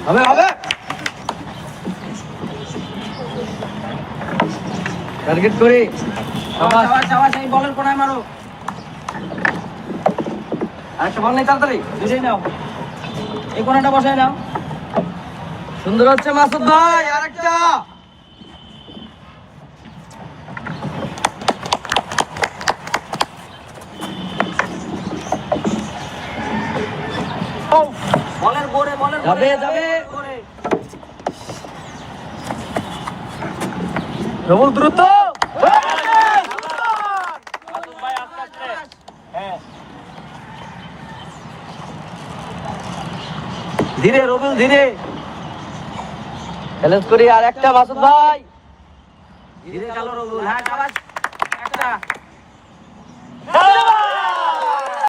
হবে হবে টার্গেট করি সাবাস এই বলের কোণায় মারো আরেকটা বল নেই তাড়াতাড়ি দুটোই নাও এই কোণাটা বসায় নাও সুন্দর হচ্ছে মাসুদ ভাই আরেকটা বলের গোড়ে যাবে যাবে রবুল দ্রুত ধীরে রবুল ধীরে চ্যালেঞ্জ করি আর একটা মাসুদ ভাই ধীরে চলো রবুল হ্যাঁ সাবাস একটা